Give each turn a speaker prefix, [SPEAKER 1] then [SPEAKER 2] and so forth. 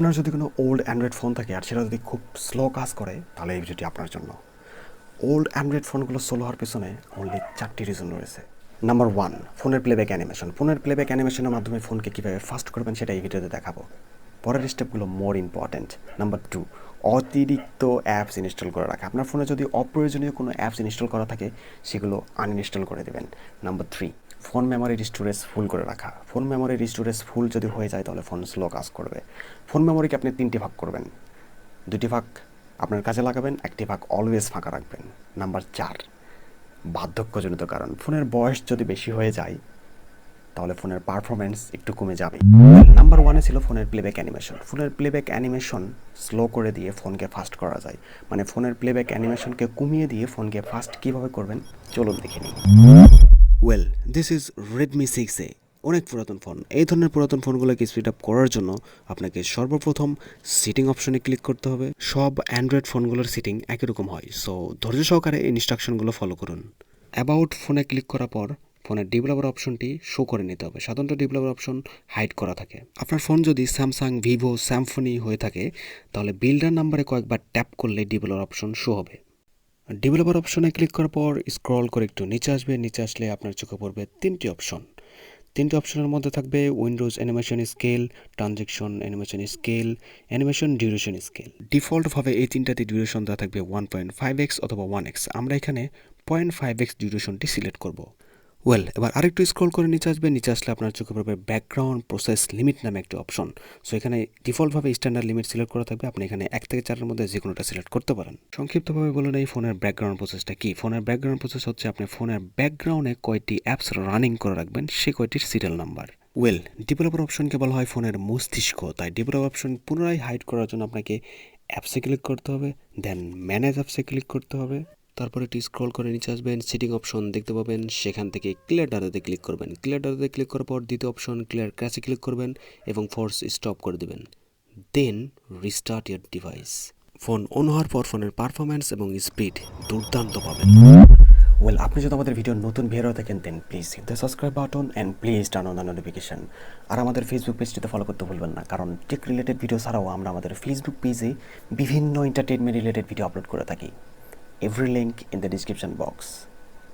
[SPEAKER 1] আপনার যদি কোনো ওল্ড অ্যান্ড্রয়েড ফোন থাকে আর সেটা যদি খুব স্লো কাজ করে তাহলে এই ভিডিওটি আপনার জন্য। ওল্ড অ্যান্ড্রয়েড ফোনগুলো স্লো হওয়ার পিছনে অনলি 4টি রিজন রয়েছে। নাম্বার 1, ফোনের প্লেব্যাক অ্যানিমেশন। ফোনের প্লেব্যাক অ্যানিমেশনের মাধ্যমে ফোনকে কীভাবে ফাস্ট করবেন সেটা এই ভিডিওতে দেখাবো। পরের স্টেপগুলো মোর ইম্পর্ট্যান্ট। নাম্বার 2, অতিরিক্ত অ্যাপস ইনস্টল করে রাখা। আপনার ফোনে যদি অপ্রয়োজনীয় কোনো অ্যাপস ইনস্টল করা থাকে সেগুলো আনইনস্টল করে দেবেন। নাম্বার 3, ফোন মেমোরির স্টোরেজ ফুল করে রাখা। ফোন মেমোরির স্টোরেজ ফুল যদি হয়ে যায় তাহলে ফোন স্লো কাজ করবে। ফোন মেমোরিকে আপনি 3টি ভাগ করবেন, 2টি ভাগ আপনার কাজে লাগাবেন, 1টি ভাগ অলওয়েজ ফাঁকা রাখবেন। নাম্বার 4, বার্ধক্যজনিত কারণ। ফোনের বয়স যদি বেশি হয়ে যায় তাহলে ফোনের পারফরমেন্স একটু কমে যাবে। নাম্বার 1 ছিল ফোনের প্লেব্যাক অ্যানিমেশন। ফোনের প্লেব্যাক অ্যানিমেশন স্লো করে দিয়ে ফোনকে ফাস্ট করা যায়। মানে ফোনের প্লেব্যাক অ্যানিমেশনকে কমিয়ে দিয়ে ফোনকে ফাস্ট কীভাবে করবেন চলুন দেখে নিই। Well, this is Redmi 6A। অনেক পুরাতন ফোন। এই ধরনের পুরাতন ফোনগুলোকে স্পিড আপ করার জন্য আপনাকে সর্বপ্রথম সিটিং অপশনে ক্লিক করতে হবে। সব অ্যান্ড্রয়েড ফোনগুলোর সিটিং একই রকম হয়, সো ধৈর্য সহকারে এই ইনস্ট্রাকশনগুলো ফলো করুন। অ্যাবাউট ফোনে ক্লিক করার পর ফোনের ডেভেলপার অপশনটি শো করে নিতে হবে। সাধারণত ডেভেলপার অপশন হাইড করা থাকে। আপনার ফোন যদি স্যামসাং, ভিভো, স্যামসনি হয়ে থাকে তাহলে বিল্ডার নাম্বারে কয়েকবার ট্যাপ করলে ডেভেলপার অপশন শো হবে। ডেভেলপার অপশনে ক্লিক করার পর স্ক্রল করে একটু নিচে আসবে। নিচে আসলে আপনার চোখে পড়বে 3টি অপশন। 3টি অপশনের মধ্যে থাকবে windows animation scale, transaction animation scale, animation duration scale. ডিফল্টভাবে এই 3টাতে ডিউরেশন দেওয়া থাকবে 1.5x অথবা 1x। আমরা এখানে 0.5x ডিউরেশনটি সিলেক্ট করব। ওয়েল, এবার আরেকটু স্ক্রল করে নিচে আসবে। নিচে আসলে আপনার চোখে পড়বে ব্যাকগ্রাউন্ড প্রসেস লিমিট নামে একটি অপশন। সো এখানে ডিফল্টভাবে স্ট্যান্ডার্ড লিমিট সিলেক্ট করা থাকবে। আপনি এখানে 1 থেকে 4-এর মধ্যে যে কোনোটা সিলেক্ট করতে পারেন। সংক্ষিপ্তভাবে বলুন এই ফোনের ব্যাকগ্রাউন্ড প্রসেসটা কি। ফোনের ব্যাকগ্রাউন্ড প্রসেস হচ্ছে আপনি ফোনের ব্যাকগ্রাউন্ডে কয়টি অ্যাপস রানিং করে রাখবেন সে কয়টির সিরিয়াল নাম্বার। ওয়েল, ডেভেলপার অপশনকে বলা হয় ফোনের মস্তিষ্ক। তাই ডেভেলপার অপশন পুনরায় হাইড করার জন্য আপনাকে অ্যাপসে ক্লিক করতে হবে, দেন ম্যানেজ অ্যাপসে ক্লিক করতে হবে। তারপরে একটু স্ক্রল করে নিচে আসবেন, সিটিং অপশন দেখতে পাবেন। সেখান থেকে ক্লিয়ার ডাটাতে ক্লিক করবেন। ক্লিয়ার ডাটাতে ক্লিক করার পর দ্বিতীয় অপশন ক্লিয়ার ক্র্যাশে ক্লিক করবেন এবং ফোর্স স্টপ করে দেবেন। Then restart your device. Phone on হওয়ার পর ফোনের পারফরমেন্স এবং স্পিড দুর্দান্ত পাবেন। ওয়েল, আপনি যদি আমাদের ভিডিও নতুন বের হয়ে থাকেন then please hit the subscribe button and please turn on the notification. আর আমাদের ফেসবুক পেজটিতে ফলো করতে ভুলবেন না, কারণ টেক রিলেটেড ভিডিও ছাড়াও আমরা আমাদের ফেসবুক পেজে বিভিন্ন এন্টারটেনমেন্ট রিলেটেড ভিডিও আপলোড করে থাকি। Every link in the description box.